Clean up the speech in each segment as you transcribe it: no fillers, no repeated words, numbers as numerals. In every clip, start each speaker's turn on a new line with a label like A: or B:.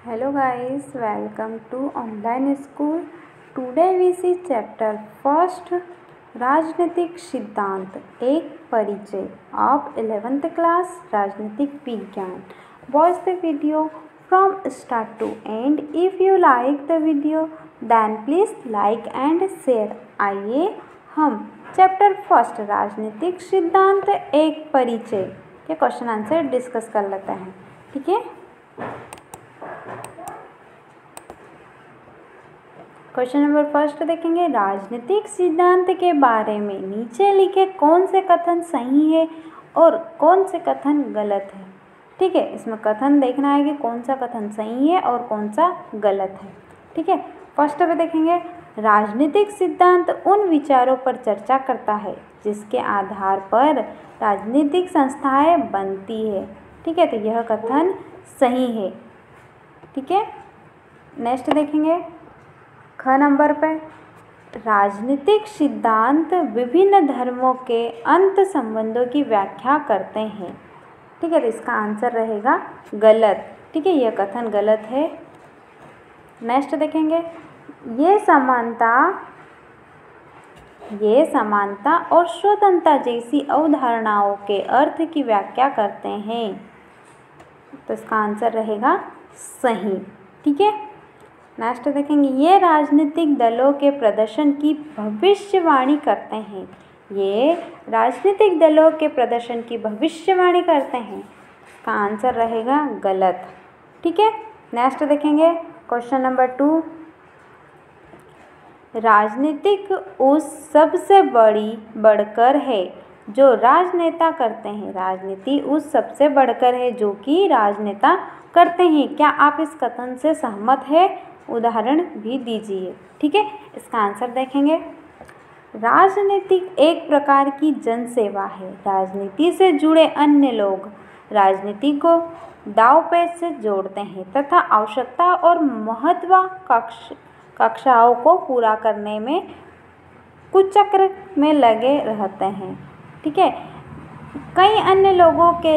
A: Hello guys, welcome to online school. Today we see chapter first राजनीतिक सिद्धांत एक परिचय of 11th class राजनीतिक विज्ञान. Watch the video from start to end. If you like the video then please like and share. आइए हम chapter first राजनीतिक सिद्धांत एक परिचय के क्वेश्चन आंसर डिस्कस कर लेते हैं. ठीक है. क्वेश्चन नंबर फर्स्ट देखेंगे. राजनीतिक सिद्धांत के बारे में नीचे लिखे कौन से कथन सही है और कौन से कथन गलत है. ठीक है. इसमें कथन देखना है कि कौन सा कथन सही है और कौन सा गलत है. ठीक है. फर्स्ट पे देखेंगे. राजनीतिक सिद्धांत उन विचारों पर चर्चा करता है जिसके आधार पर राजनीतिक संस्थाएं बनती है. ठीक है. तो यह कथन सही है. ठीक है. नेक्स्ट देखेंगे. ख नंबर पे. राजनीतिक सिद्धांत विभिन्न धर्मों के अंत संबंधों की व्याख्या करते हैं. ठीक है. तो इसका आंसर रहेगा गलत. ठीक है. यह कथन गलत है. नेक्स्ट देखेंगे. ये समानता और स्वतंत्रता जैसी अवधारणाओं के अर्थ की व्याख्या करते हैं. तो इसका आंसर रहेगा सही. ठीक है. नेक्स्ट देखेंगे. ये राजनीतिक दलों के प्रदर्शन की भविष्यवाणी करते हैं. ये राजनीतिक दलों के प्रदर्शन की भविष्यवाणी करते हैं. इसका आंसर रहेगा गलत. ठीक है. नेक्स्ट देखेंगे. Question number 2. राजनीतिक उस सबसे बढ़कर है जो राजनेता करते हैं. राजनीति उस सबसे बढ़कर है जो कि राजनेता करते हैं. क्या आप इस कथन से सहमत हैं? उदाहरण भी दीजिए. ठीक है. इसका आंसर देखेंगे. राजनीति एक प्रकार की जनसेवा है. राजनीति से जुड़े अन्य लोग राजनीति को दांवपेच से जोड़ते हैं तथा आवश्यकता और महत्वाकांक्षाओं को पूरा करने में कुचक्र में लगे रहते हैं. ठीक है. कई अन्य लोगों के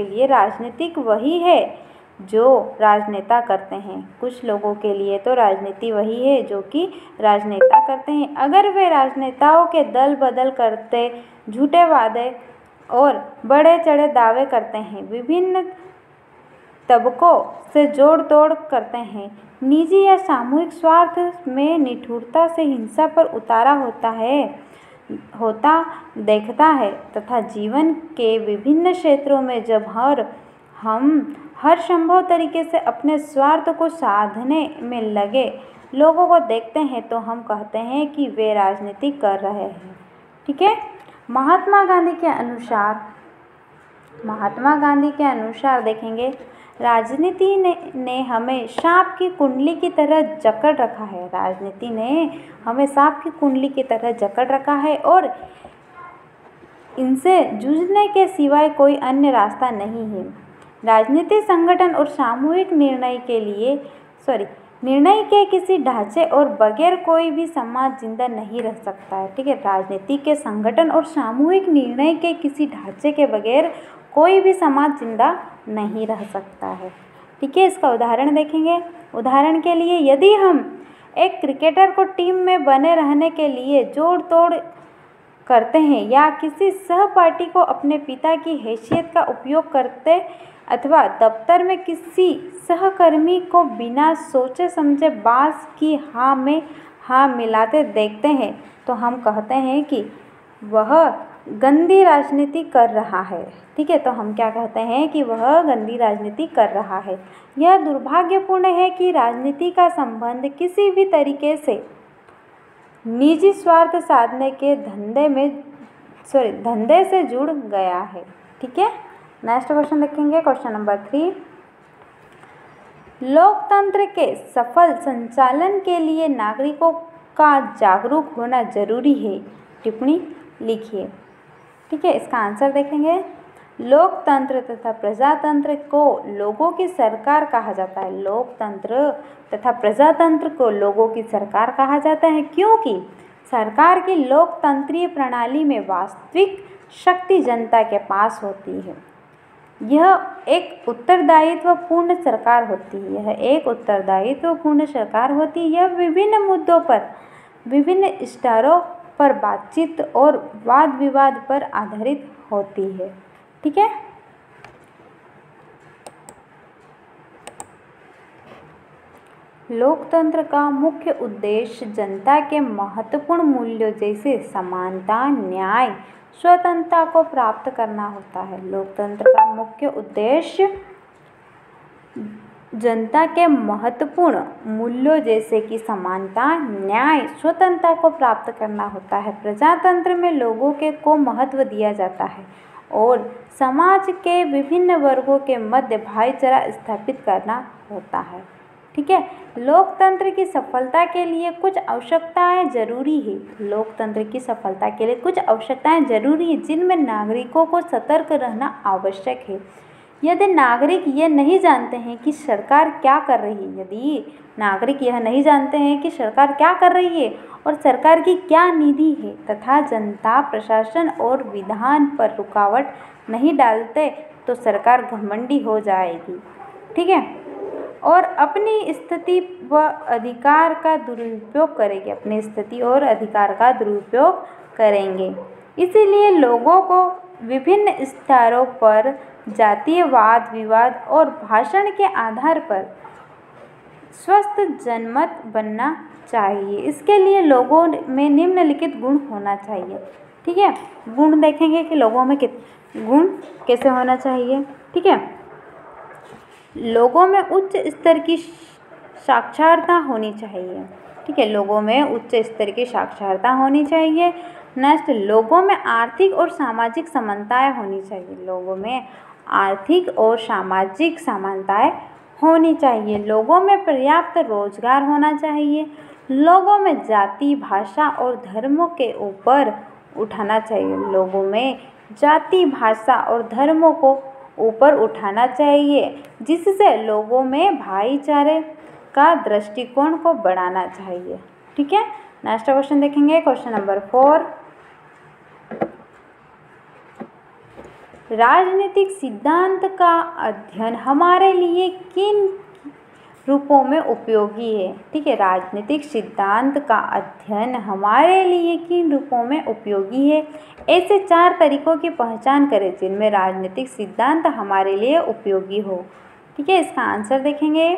A: लिए राजनीतिक वही है जो राजनेता करते हैं. कुछ लोगों के लिए तो राजनीति वही है जो कि राजनेता करते हैं. अगर वे राजनेताओं के दल बदल करते झूठे वादे और बड़े चढ़े दावे करते हैं, विभिन्न तबकों से जोड़ तोड़ करते हैं, निजी या सामूहिक स्वार्थ में निठुरता से हिंसा पर उतारा होता देखता है तथा जीवन के विभिन्न क्षेत्रों में जब हम हर संभव तरीके से अपने स्वार्थ को साधने में लगे लोगों को देखते हैं तो हम कहते हैं कि वे राजनीति कर रहे हैं. ठीक है. महात्मा गांधी के अनुसार देखेंगे. राजनीति ने हमें सांप की कुंडली की तरह जकड़ रखा है. राजनीति ने हमें सांप की कुंडली की तरह जकड़ रखा है और इनसे जूझने के सिवाय कोई अन्य रास्ता नहीं है. राजनीतिक संगठन और सामूहिक निर्णय के किसी ढांचे और बगैर कोई भी समाज जिंदा नहीं रह सकता है. ठीक है. राजनीति के संगठन और सामूहिक निर्णय के किसी ढांचे के बगैर कोई भी समाज जिंदा नहीं रह सकता है. ठीक है. इसका उदाहरण देखेंगे. उदाहरण के लिए यदि हम एक क्रिकेटर को टीम में बने रहने के लिए जोड़ तोड़ करते हैं या किसी सहपाठी को अपने पिता की हैसियत का उपयोग करते अथवा दफ्तर में किसी सहकर्मी को बिना सोचे समझे बास की हाँ में हाँ मिलाते देखते हैं तो हम कहते हैं कि वह गंदी राजनीति कर रहा है. ठीक है. तो हम क्या कहते हैं कि वह गंदी राजनीति कर रहा है. यह दुर्भाग्यपूर्ण है कि राजनीति का संबंध किसी भी तरीके से निजी स्वार्थ साधने के धंधे से जुड़ गया है. ठीक है. नेक्स्ट क्वेश्चन देखेंगे. Question number 3. लोकतंत्र के सफल संचालन के लिए नागरिकों का जागरूक होना जरूरी है. टिप्पणी लिखिए. ठीक है. इसका आंसर देखेंगे. लोकतंत्र तथा प्रजातंत्र को लोगों की सरकार कहा जाता है. लोकतंत्र तथा प्रजातंत्र को लोगों की सरकार कहा जाता है क्योंकि सरकार की लोकतंत्रीय प्रणाली में वास्तविक शक्ति जनता के पास होती है. यह एक उत्तरदायित्वपूर्ण सरकार होती है। यह एक उत्तरदायित्वपूर्ण सरकार होती है। यह विभिन्न मुद्दों पर, विभिन्न स्तरों पर बातचीत और वाद विवाद पर आधारित होती है। ठीक है। लोकतंत्र का मुख्य उद्देश्य जनता के महत्वपूर्ण मूल्यों जैसे समानता, न्याय, स्वतंत्रता को प्राप्त करना होता है। लोकतंत्र का मुख्य उद्देश्य जनता के महत्वपूर्ण मूल्यों जैसे कि समानता, न्याय, स्वतंत्रता को प्राप्त करना होता है। प्रजातंत्र में लोगों को महत्व दिया जाता है और समाज के विभिन्न वर्गों के मध्य भाईचारा स्थापित करना होता है। ठीक है। लोकतंत्र की सफलता के लिए कुछ आवश्यकताएं जरूरी है। लोकतंत्र की सफलता के लिए कुछ आवश्यकताएं जरूरी है जिनमें नागरिकों को सतर्क रहना आवश्यक है। यदि नागरिक यह नहीं जानते हैं कि सरकार क्या कर रही है, यदि नागरिक यह नहीं जानते हैं कि सरकार क्या कर रही है और सरकार की क्या नीति है तथा जनता, प्रशासन और विधान पर रुकावट नहीं डालते तो सरकार घमंडी हो जाएगी। ठीक है। और अपनी स्थिति व अधिकार का दुरुपयोग करेंगे, अपनी स्थिति और अधिकार का दुरुपयोग करेंगे। इसीलिए लोगों को विभिन्न स्तरों पर जातीय वाद विवाद और भाषण के आधार पर स्वस्थ जनमत बनना चाहिए। इसके लिए लोगों में निम्नलिखित गुण होना चाहिए। ठीक है। गुण देखेंगे कि लोगों में गुण कैसे होना चाहिए। ठीक है। लोगों में उच्च स्तर की साक्षरता होनी चाहिए। ठीक है। लोगों में उच्च स्तर की साक्षरता होनी चाहिए। नेक्स्ट, लोगों में आर्थिक और सामाजिक समानताएं होनी चाहिए। लोगों में आर्थिक और सामाजिक समानताएं होनी चाहिए। लोगों में पर्याप्त रोजगार होना चाहिए। लोगों में जाति, भाषा और धर्मों के ऊपर उठाना चाहिए। लोगों में जाति, भाषा और धर्मों को ऊपर उठाना चाहिए, जिससे लोगों में भाईचारे का दृष्टिकोण को बढ़ाना चाहिए। ठीक है। नेक्स्ट क्वेश्चन देखेंगे, क्वेश्चन नंबर 4। राजनीतिक सिद्धांत का अध्ययन हमारे लिए किन रूपों में उपयोगी है। ठीक है। राजनीतिक सिद्धांत का अध्ययन हमारे लिए किन रूपों में उपयोगी है। ऐसे 4 तरीकों की पहचान करें जिनमें राजनीतिक सिद्धांत हमारे लिए उपयोगी हो। ठीक है। इसका आंसर देखेंगे।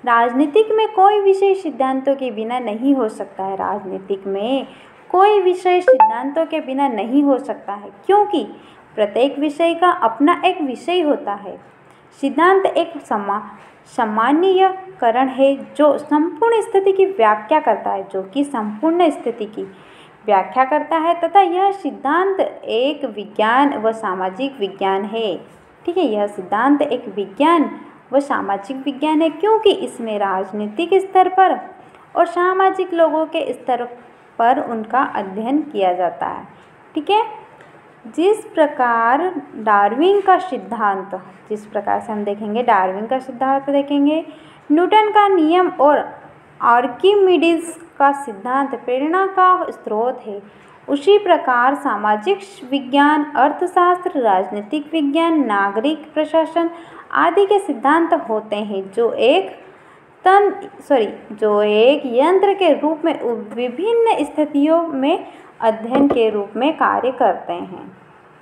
A: राजनीतिक में कोई विषय सिद्धांतों के बिना नहीं हो सकता है। राजनीतिक में कोई विषय सिद्धांतों के बिना नहीं हो सकता है, क्योंकि प्रत्येक विषय का अपना एक विषय होता है। सिद्धांत एक सामान्यीकरण है जो संपूर्ण स्थिति की व्याख्या करता है, जो कि संपूर्ण स्थिति की व्याख्या करता है, तथा यह सिद्धांत एक विज्ञान व सामाजिक विज्ञान है। ठीक है। यह सिद्धांत एक विज्ञान व सामाजिक विज्ञान है, क्योंकि इसमें राजनीतिक स्तर पर और सामाजिक लोगों के स्तर पर उनका अध्ययन किया जाता है। ठीक है। जिस प्रकार डार्विन का सिद्धांत, जिस प्रकार से हम देखेंगे डार्विन का सिद्धांत देखेंगे, न्यूटन का नियम और आर्किमिडीज का सिद्धांत प्रेरणा का स्रोत है, उसी प्रकार सामाजिक विज्ञान, अर्थशास्त्र, राजनीतिक विज्ञान, नागरिक प्रशासन आदि के सिद्धांत होते हैं जो एक यंत्र के रूप में विभिन्न स्थितियों में अध्ययन के रूप में कार्य करते हैं।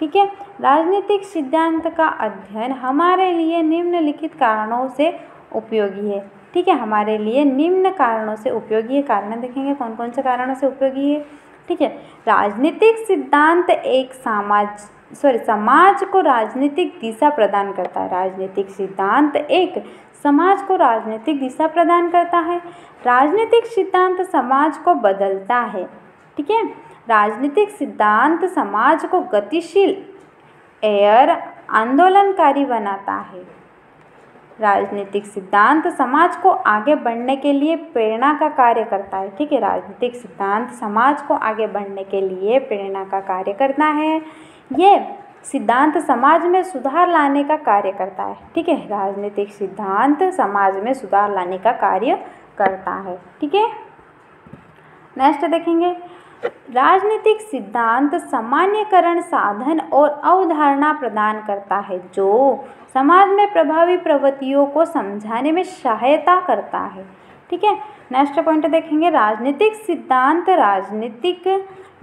A: ठीक है। राजनीतिक सिद्धांत का अध्ययन हमारे लिए निम्नलिखित कारणों से उपयोगी है। ठीक है। हमारे लिए निम्न कारणों से उपयोगी है। कारण देखेंगे कौन कौन से कारणों से उपयोगी है। ठीक है। राजनीतिक सिद्धांत एक समाज को राजनीतिक दिशा प्रदान करता है। राजनीतिक सिद्धांत एक समाज को राजनीतिक दिशा प्रदान करता है। राजनीतिक सिद्धांत समाज को बदलता है। ठीक है। राजनीतिक सिद्धांत समाज को गतिशील आंदोलनकारी बनाता है। राजनीतिक सिद्धांत समाज को आगे बढ़ने के लिए प्रेरणा का कार्य करता है। ठीक है। राजनीतिक सिद्धांत समाज को आगे बढ़ने के लिए प्रेरणा का कार्य करता है। ये सिद्धांत समाज में सुधार लाने का कार्य करता है। ठीक है। राजनीतिक सिद्धांत समाज में सुधार लाने का कार्य करता है। ठीक है। नेक्स्ट देखेंगे, राजनीतिक सिद्धांत सामान्यकरण साधन और अवधारणा प्रदान करता है जो समाज में प्रभावी प्रवृत्तियों को समझाने में सहायता करता है। ठीक है, नेक्स्ट पॉइंट देखेंगे, राजनीतिक सिद्धांत राजनीतिक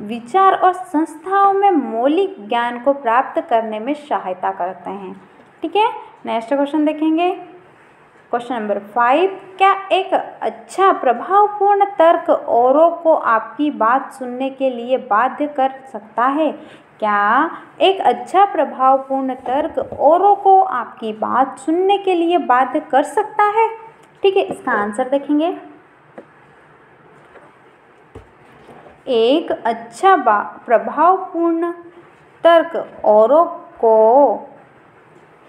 A: विचार और संस्थाओं में मौलिक ज्ञान को प्राप्त करने में सहायता करते हैं। ठीक है, नेक्स्ट क्वेश्चन देखेंगे, क्वेश्चन नंबर 5, क्या एक अच्छा प्रभावपूर्ण तर्क औरों को आपकी बात सुनने के लिए बाध्य कर सकता है? क्या एक अच्छा प्रभावपूर्ण तर्क औरों को आपकी बात सुनने के लिए बाध्य कर सकता है? ठीक है, इसका आंसर देखेंगे, एक अच्छा प्रभावपूर्ण तर्क औरों को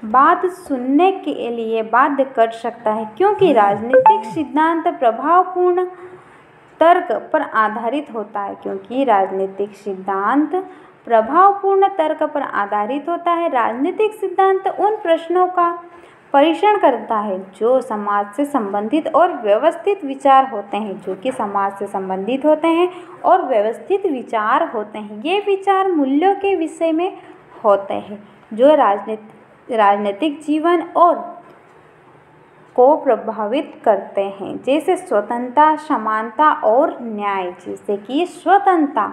A: बात सुनने के लिए बाध्य कर सकता है, क्योंकि राजनीतिक सिद्धांत प्रभावपूर्ण तर्क पर आधारित होता है। क्योंकि राजनीतिक सिद्धांत प्रभावपूर्ण तर्क पर आधारित होता है। राजनीतिक सिद्धांत उन प्रश्नों का परीक्षण करता है जो समाज से संबंधित और व्यवस्थित विचार होते हैं, जो कि समाज से संबंधित होते हैं और व्यवस्थित विचार होते हैं। ये विचार मूल्यों के विषय में होते हैं जो राजनीतिक जीवन और को प्रभावित करते हैं, जैसे स्वतंत्रता, समानता और न्याय। जैसे कि स्वतंत्रता,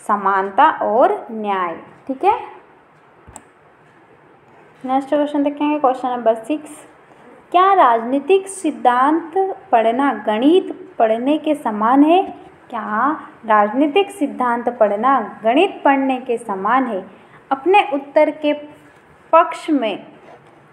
A: समानता और न्याय। ठीक है, नेक्स्ट क्वेश्चन देखेंगे, क्वेश्चन नंबर 6, क्या राजनीतिक सिद्धांत पढ़ना गणित पढ़ने के समान है? क्या राजनीतिक सिद्धांत पढ़ना गणित पढ़ने के समान है? अपने उत्तर के पक्ष में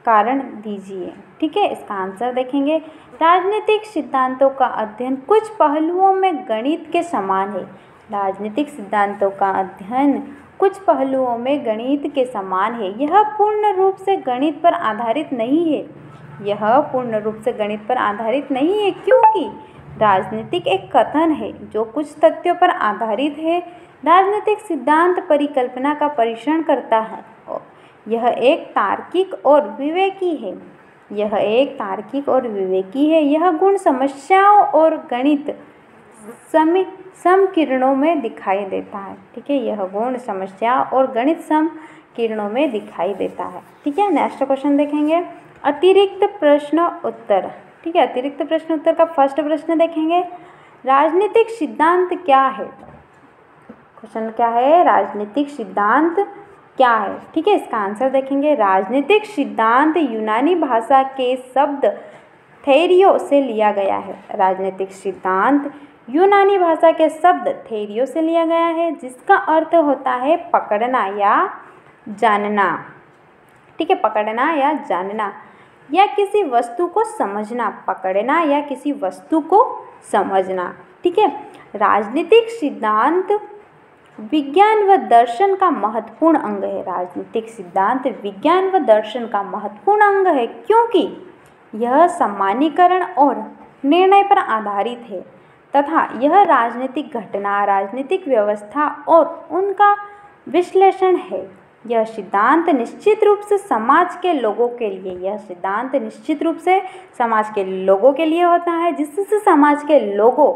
A: कारण दीजिए। ठीक है, इसका आंसर देखेंगे, राजनीतिक सिद्धांतों का अध्ययन कुछ पहलुओं में गणित के समान है। राजनीतिक सिद्धांतों का अध्ययन कुछ पहलुओं में गणित के समान है। यह पूर्ण रूप से गणित पर आधारित नहीं है। यह पूर्ण रूप से गणित पर आधारित नहीं है, क्योंकि राजनीतिक एक कथन है जो कुछ तथ्यों पर आधारित है। राजनीतिक सिद्धांत परिकल्पना का परीक्षण करता है। यह एक तार्किक और विवेकी है। यह एक तार्किक और विवेकी है। यह गुण समस्याओं और गणित समीकरणों में दिखाई देता है। ठीक है, यह गुण समस्या और गणित समीकरणों में दिखाई देता है। ठीक है, नेक्स्ट क्वेश्चन देखेंगे, अतिरिक्त प्रश्न उत्तर। ठीक है, अतिरिक्त प्रश्न उत्तर का फर्स्ट प्रश्न देखेंगे, राजनीतिक सिद्धांत क्या है? क्वेश्चन क्या है, राजनीतिक सिद्धांत क्या है? ठीक है, इसका आंसर देखेंगे, राजनीतिक सिद्धांत यूनानी भाषा के शब्द थेरियो से लिया गया है। राजनीतिक सिद्धांत यूनानी भाषा के शब्द थेरियो से लिया गया है, जिसका अर्थ होता है पकड़ना या जानना। ठीक है, पकड़ना या जानना या किसी वस्तु को समझना। पकड़ना या किसी वस्तु को समझना। ठीक है, राजनीतिक सिद्धांत विज्ञान व दर्शन का महत्वपूर्ण अंग है। राजनीतिक सिद्धांत विज्ञान व दर्शन का महत्वपूर्ण अंग है, क्योंकि यह सामान्यीकरण और निर्णय पर आधारित है तथा यह राजनीतिक घटना, राजनीतिक व्यवस्था और उनका विश्लेषण है। यह सिद्धांत निश्चित रूप से समाज के लोगों के लिए, यह सिद्धांत निश्चित रूप से समाज के लोगों के लिए होता है, जिससे समाज के लोगों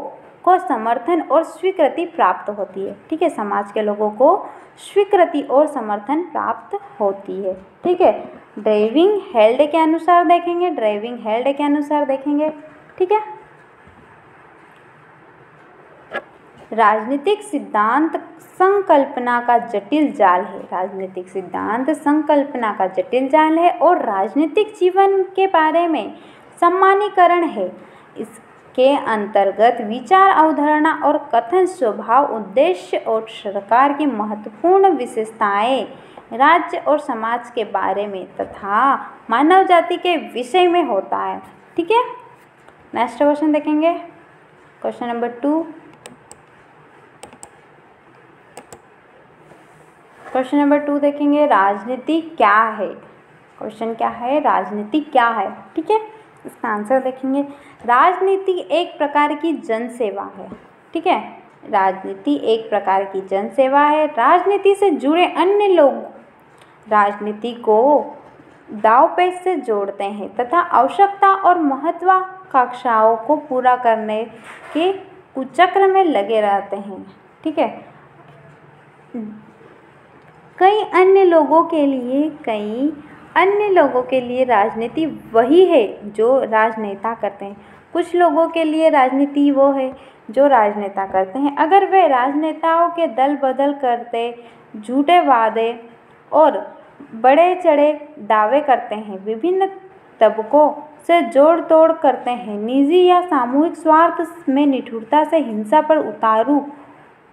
A: को समर्थन और स्वीकृति प्राप्त होती है। ठीक है, समाज के लोगों को स्वीकृति और समर्थन प्राप्त होती है। ठीक है, ड्राइविंग हेल्ड के अनुसार देखेंगे, ड्राइविंग हेल्ड के अनुसार देखेंगे। ठीक है, राजनीतिक सिद्धांत संकल्पना का जटिल जाल है। राजनीतिक सिद्धांत संकल्पना का जटिल जाल है और राजनीतिक जीवन के बारे में सामान्यीकरण है। इसके अंतर्गत विचार, अवधारणा और कथन, स्वभाव, उद्देश्य और सरकार की महत्वपूर्ण विशेषताएं, राज्य और समाज के बारे में तथा मानव जाति के विषय में होता है। ठीक है, नेक्स्ट क्वेश्चन देखेंगे, क्वेश्चन नंबर 2। क्वेश्चन नंबर 2 देखेंगे, राजनीति क्या है? क्वेश्चन क्या है, राजनीति क्या है? ठीक है, इसका आंसर देखेंगे, राजनीति एक प्रकार की जनसेवा है। ठीक है, राजनीति एक प्रकार की जनसेवा है। राजनीति से जुड़े अन्य लोग राजनीति को दांवपेच से जोड़ते हैं तथा आवश्यकता और महत्वाकांक्षाओं को पूरा करने के कुचक्र में लगे रहते हैं। ठीक है। कई अन्य लोगों के लिए राजनीति वही है जो राजनेता करते हैं। कुछ लोगों के लिए राजनीति वो है जो राजनेता करते हैं। अगर वे राजनेताओं के दल बदल करते, झूठे वादे और बड़े चढ़े दावे करते हैं, विभिन्न तबकों से जोड़ तोड़ करते हैं, निजी या सामूहिक स्वार्थ में निठुरता से हिंसा पर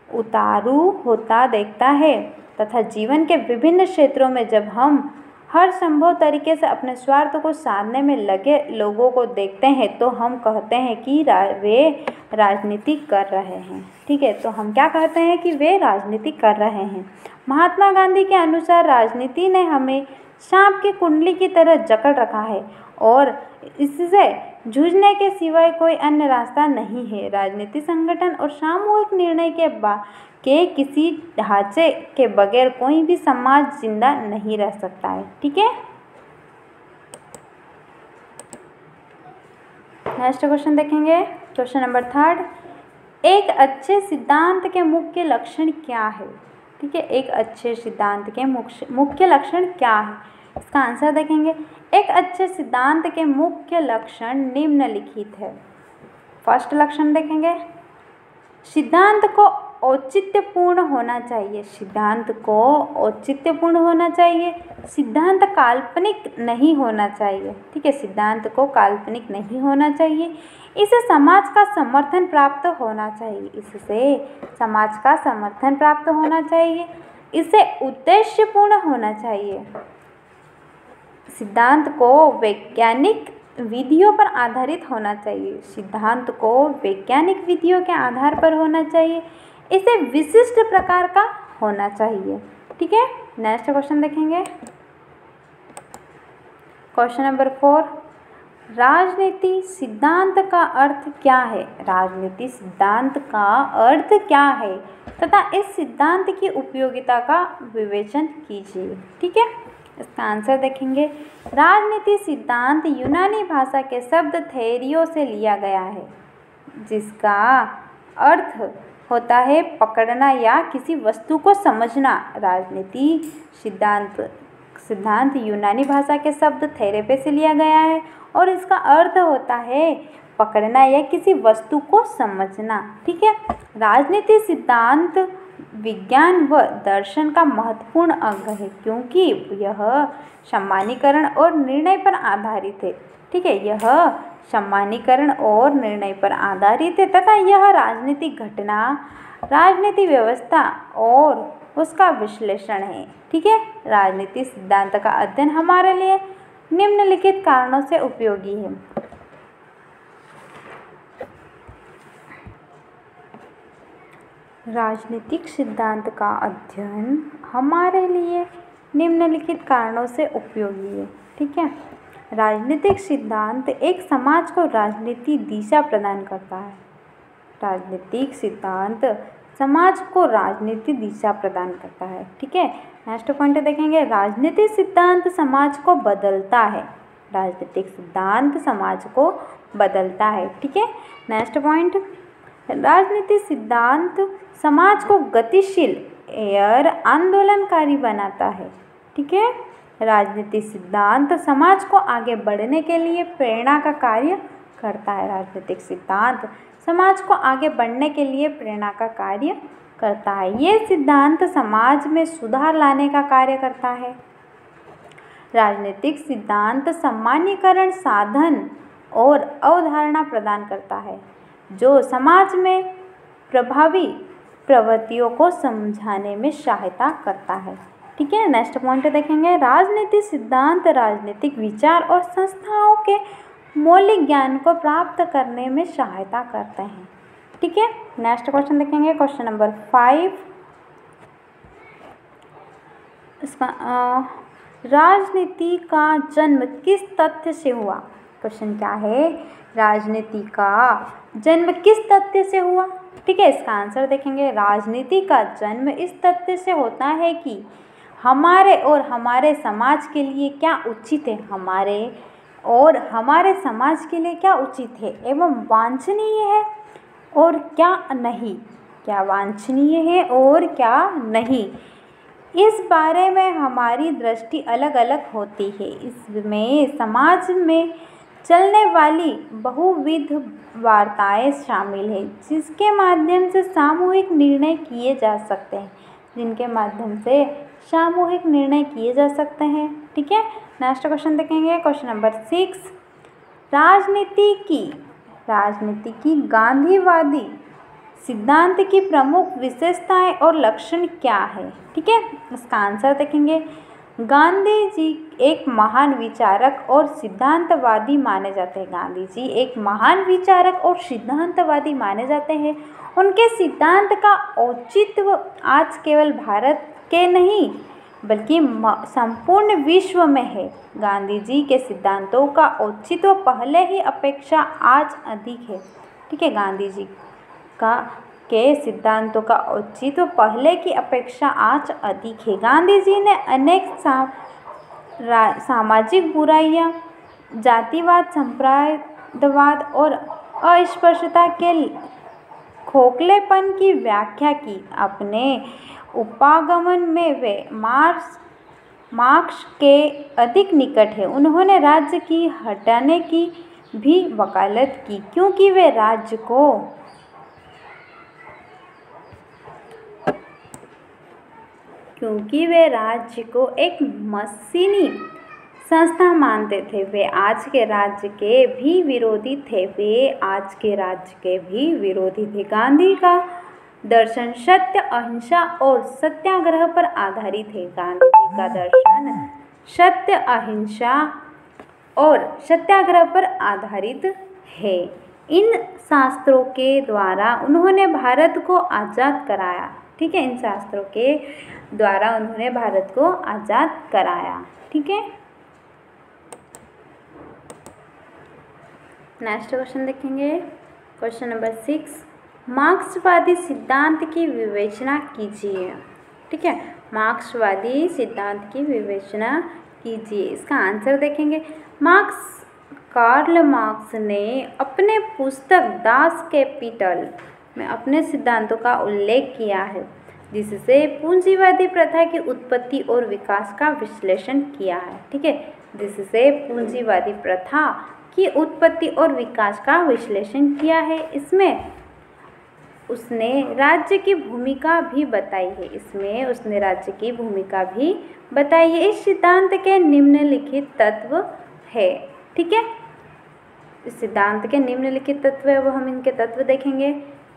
A: उतारू होता देखता है तथा जीवन के विभिन्न क्षेत्रों में जब हम हर संभव तरीके से अपने स्वार्थ को साधने में लगे लोगों को देखते हैं तो हम कहते हैं कि वे राजनीति कर रहे हैं। ठीक है, तो हम क्या कहते हैं कि वे राजनीति कर रहे हैं। महात्मा गांधी के अनुसार राजनीति ने हमें सांप की कुंडली की तरह जकड़ रखा है और इससे जूझने के सिवाय कोई अन्य रास्ता नहीं है। राजनीति संगठन और सामूहिक निर्णय के किसी ढांचे के बगैर कोई भी समाज जिंदा नहीं रह सकता है। ठीक है, नेक्स्ट क्वेश्चन देखेंगे। क्वेश्चन नंबर 3, एक अच्छे सिद्धांत के मुख्य लक्षण क्या है? ठीक है, एक अच्छे सिद्धांत के मुख्य लक्षण क्या है? इसका आंसर देखेंगे। एक अच्छे सिद्धांत के मुख्य लक्षण निम्नलिखित है। फर्स्ट लक्षण देखेंगे, सिद्धांत को औचित्यपूर्ण होना चाहिए। सिद्धांत को औचित्यपूर्ण होना चाहिए। सिद्धांत काल्पनिक नहीं होना चाहिए। ठीक है, सिद्धांत को काल्पनिक नहीं होना चाहिए। इसे समाज का समर्थन प्राप्त होना चाहिए। इससे समाज का समर्थन प्राप्त होना चाहिए। इसे उद्देश्यपूर्ण होना चाहिए। सिद्धांत को वैज्ञानिक विधियों पर आधारित होना चाहिए। सिद्धांत को वैज्ञानिक विधियों के आधार पर होना चाहिए। इसे विशिष्ट प्रकार का होना चाहिए। ठीक है, नेक्स्ट क्वेश्चन देखेंगे। क्वेश्चन नंबर 4, राजनीति सिद्धांत का अर्थ क्या है? राजनीति सिद्धांत का अर्थ क्या है तथा इस सिद्धांत की उपयोगिता का विवेचन कीजिए। ठीक है, इसका आंसर देखेंगे। राजनीति सिद्धांत यूनानी भाषा के शब्द थेरियो से लिया गया है, जिसका अर्थ होता है पकड़ना या किसी वस्तु को समझना। राजनीति सिद्धांत यूनानी भाषा के शब्द थेरेपे से लिया गया है और इसका अर्थ होता है पकड़ना या किसी वस्तु को समझना। ठीक है, राजनीति सिद्धांत विज्ञान व दर्शन का महत्वपूर्ण अंग है क्योंकि यह सामान्यीकरण और निर्णय पर आधारित है। ठीक है, यह सामान्यीकरण और निर्णय पर आधारित है तथा यह राजनीतिक घटना, राजनीति व्यवस्था और उसका विश्लेषण है। ठीक है, राजनीति सिद्धांत का अध्ययन हमारे लिए निम्नलिखित कारणों से उपयोगी है। राजनीतिक सिद्धांत का अध्ययन हमारे लिए निम्नलिखित कारणों से उपयोगी है। ठीक है, राजनीतिक सिद्धांत एक समाज को राजनीति दिशा प्रदान करता है। राजनीतिक सिद्धांत समाज को राजनीति दिशा प्रदान करता है। ठीक है, नेक्स्ट पॉइंट देखेंगे। राजनीतिक सिद्धांत समाज को बदलता है। राजनीतिक सिद्धांत समाज को बदलता है। ठीक है, नेक्स्ट पॉइंट, राजनीतिक सिद्धांत समाज को गतिशील और आंदोलनकारी बनाता है। ठीक है, राजनीतिक सिद्धांत समाज को आगे बढ़ने के लिए प्रेरणा का कार्य करता है। राजनीतिक सिद्धांत समाज को आगे बढ़ने के लिए प्रेरणा का कार्य करता है। ये सिद्धांत समाज में सुधार लाने का कार्य करता है। राजनीतिक सिद्धांत सामान्यीकरण साधन और अवधारणा प्रदान करता है जो समाज में प्रभावी प्रवृत्तियों को समझाने में सहायता करता है। ठीक है, नेक्स्ट पॉइंट देखेंगे। राजनीतिक सिद्धांत राजनीतिक विचार और संस्थाओं के मौलिक ज्ञान को प्राप्त करने में सहायता करते हैं। ठीक है, नेक्स्ट क्वेश्चन देखेंगे। क्वेश्चन नंबर 5, इसका राजनीति का जन्म किस तथ्य से हुआ? क्वेश्चन क्या है? राजनीति का जन्म किस तथ्य से हुआ? ठीक है, इसका आंसर देखेंगे। राजनीति का जन्म इस तथ्य से होता है कि हमारे और हमारे समाज के लिए क्या उचित है, हमारे और हमारे समाज के लिए क्या उचित है एवं वांछनीय है और क्या नहीं, क्या वांछनीय है और क्या नहीं, इस बारे में हमारी दृष्टि अलग अलग होती है। इसमें समाज में चलने वाली बहुविध वार्ताएं शामिल हैं, जिसके माध्यम से सामूहिक निर्णय किए जा सकते हैं, ठीक है। नेक्स्ट क्वेश्चन देखेंगे, क्वेश्चन नंबर 6। राजनीति की गांधीवादी सिद्धांत की प्रमुख विशेषताएं और लक्षण क्या है, ठीक है। इसका आंसर देखेंगे। गांधी जी एक महान विचारक और सिद्धांतवादी माने जाते हैं। गांधी जी एक महान विचारक और सिद्धांतवादी माने जाते हैं। उनके सिद्धांत का औचित्य आज केवल भारत के नहीं बल्कि संपूर्ण विश्व में है। गांधी जी के सिद्धांतों का औचित्य पहले ही अपेक्षा आज अधिक है, ठीक है। गांधी जी के सिद्धांतों का औचित्य पहले की अपेक्षा आज अधिक है। गांधी जी ने अनेक सामाजिक बुराइयां, जातिवाद, संप्रदायवाद और अस्पृश्यता के खोखलेपन की व्याख्या की। अपने उपागमन में वे मार्क्स के अधिक निकट है। उन्होंने राज्य की हटाने की भी वकालत की, क्योंकि वे राज्य को एक मशीनी संस्था मानते थे। वे आज के राज्य के भी विरोधी थे। गांधी का दर्शन सत्य, अहिंसा और सत्याग्रह पर आधारित है। गांधी जी का दर्शन सत्य, अहिंसा और सत्याग्रह पर आधारित है। इन शास्त्रों के द्वारा उन्होंने भारत को आज़ाद कराया, ठीक है। इन शास्त्रों के द्वारा उन्होंने भारत को आज़ाद कराया, ठीक है। नेक्स्ट क्वेश्चन देखेंगे, क्वेश्चन नंबर 6। मार्क्सवादी सिद्धांत की विवेचना कीजिए, ठीक है। मार्क्सवादी सिद्धांत की विवेचना कीजिए। इसका आंसर देखेंगे। कार्ल मार्क्स ने अपने पुस्तक दास कैपिटल में अपने सिद्धांतों का उल्लेख किया है, जिससे पूंजीवादी प्रथा की उत्पत्ति और विकास का विश्लेषण किया है, ठीक है। जिससे पूंजीवादी प्रथा की उत्पत्ति और विकास का विश्लेषण किया है। इसमें उसने राज्य की भूमिका भी बताई है। इस सिद्धांत के निम्नलिखित तत्व है, ठीक है। इस सिद्धांत के निम्नलिखित तत्व है, वो हम इनके तत्व देखेंगे।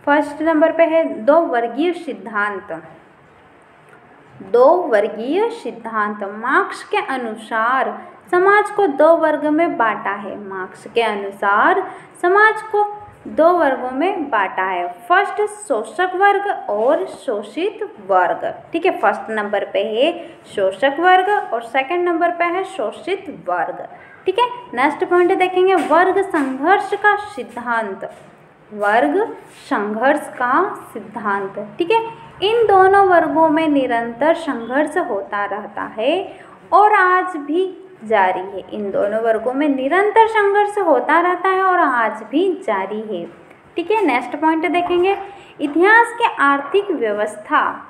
A: फर्स्ट नंबर पे है दो वर्गीय सिद्धांत। मार्क्स के अनुसार समाज को दो वर्ग में बांटा है। फर्स्ट शोषक वर्ग और शोषित वर्ग, ठीक है। फर्स्ट नंबर पे है शोषक वर्ग और सेकंड नंबर पे है शोषित वर्ग, ठीक है। नेक्स्ट पॉइंट देखेंगे, वर्ग संघर्ष का सिद्धांत, ठीक है। इन दोनों वर्गों में निरंतर संघर्ष होता रहता है और आज भी जारी है, ठीक है। नेक्स्ट पॉइंट देखेंगे, इतिहास की आर्थिक व्यवस्था।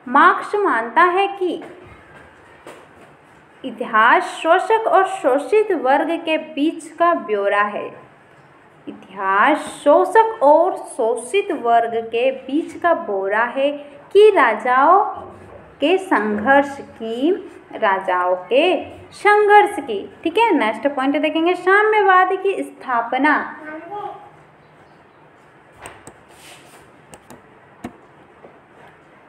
A: मार्क्स मानता है कि इतिहास शोषक और शोषित वर्ग के बीच का ब्यौरा है। कि राजाओं के संघर्ष की, ठीक है। नेक्स्ट पॉइंट देखेंगे, साम्यवाद की स्थापना।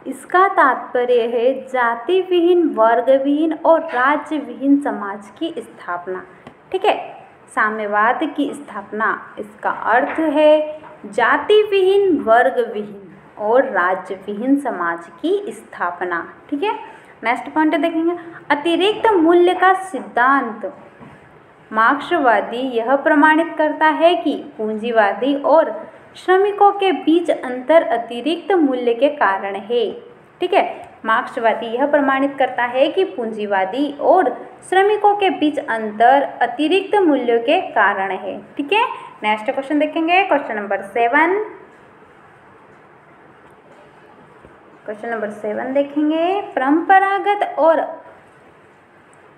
A: इसका तात्पर्य है जाति विहीन, वर्ग विहीन और राज्य विहीन समाज की स्थापना, ठीक है। साम्यवाद की स्थापना, इसका अर्थ है जाति विहीन, वर्ग विहीन और राज्य विहीन समाज की स्थापना, ठीक है। नेक्स्ट पॉइंट देखेंगे, अतिरिक्त मूल्य का सिद्धांत। मार्क्सवादी यह प्रमाणित करता है कि पूंजीवादी और श्रमिकों के बीच अंतर अतिरिक्त मूल्य के कारण है, ठीक है। मार्क्सवादी यह प्रमाणित करता है कि पूंजीवादी और श्रमिकों के बीच अंतर अतिरिक्त मूल्यों के कारण है, ठीक है। नेक्स्ट क्वेश्चन देखेंगे, क्वेश्चन नंबर 7। क्वेश्चन नंबर 7 देखेंगे, परंपरागत और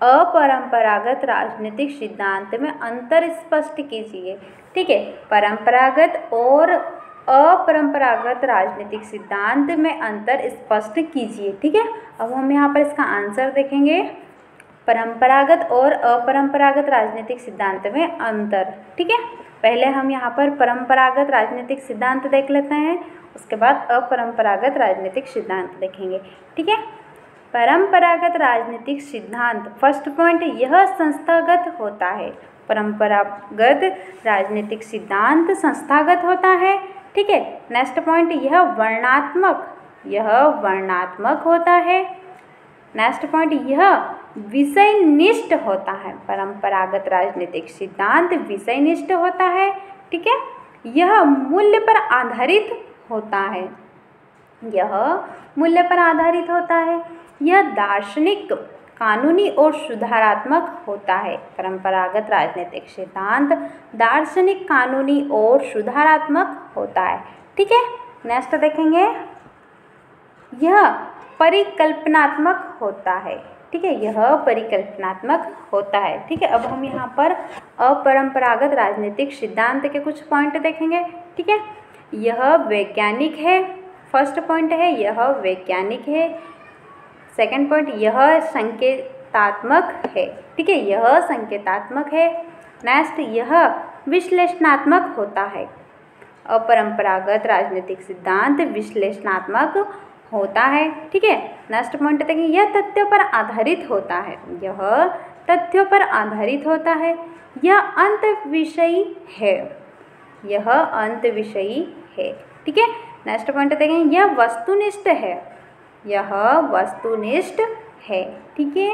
A: अपरंपरागत राजनीतिक सिद्धांत में अंतर स्पष्ट कीजिए। ठीक है, परंपरागत और अपरंपरागत राजनीतिक सिद्धांत में अंतर स्पष्ट कीजिए। ठीक है, अब हम यहाँ पर इसका आंसर देखेंगे, परंपरागत और अपरंपरागत राजनीतिक सिद्धांत में अंतर। ठीक है, पहले हम यहाँ पर परंपरागत राजनीतिक सिद्धांत देख लेते हैं, उसके बाद अपरंपरागत राजनीतिक सिद्धांत देखेंगे। ठीक है, परंपरागत राजनीतिक सिद्धांत, फर्स्ट पॉइंट, यह संस्थागत होता है। परंपरागत राजनीतिक सिद्धांत संस्थागत होता है। ठीक है, नेक्स्ट पॉइंट, यह वर्णात्मक होता है। नेक्स्ट पॉइंट, यह विषयनिष्ठ होता है। परंपरागत राजनीतिक सिद्धांत विषयनिष्ठ होता है। ठीक है, यह मूल्य पर आधारित होता है। यह मूल्य पर आधारित होता है। यह दार्शनिक, कानूनी और सुधारात्मक होता है। परंपरागत राजनीतिक सिद्धांत दार्शनिक, कानूनी और सुधारात्मक होता है। ठीक है, नेक्स्ट देखेंगे, यह परिकल्पनात्मक होता है। ठीक है, यह परिकल्पनात्मक होता है। ठीक है, अब हम यहाँ पर अपरंपरागत राजनीतिक सिद्धांत के कुछ पॉइंट देखेंगे। ठीक है, यह वैज्ञानिक है, फर्स्ट पॉइंट है यह वैज्ञानिक है। सेकंड पॉइंट, यह संकेतात्मक है। ठीक है, यह संकेतात्मक है। नेक्स्ट, यह विश्लेषणात्मक होता है। अपरंपरागत राजनीतिक सिद्धांत विश्लेषणात्मक होता है। ठीक है, नेक्स्ट पॉइंट देखेंगे, यह तथ्यों पर आधारित होता है। यह तथ्यों पर आधारित होता है। यह अंतविषयी है। यह अंतविषयी है। ठीक है, नेक्स्ट पॉइंट देखेंगे, यह वस्तुनिष्ठ है। यह वस्तुनिष्ठ है। ठीक है।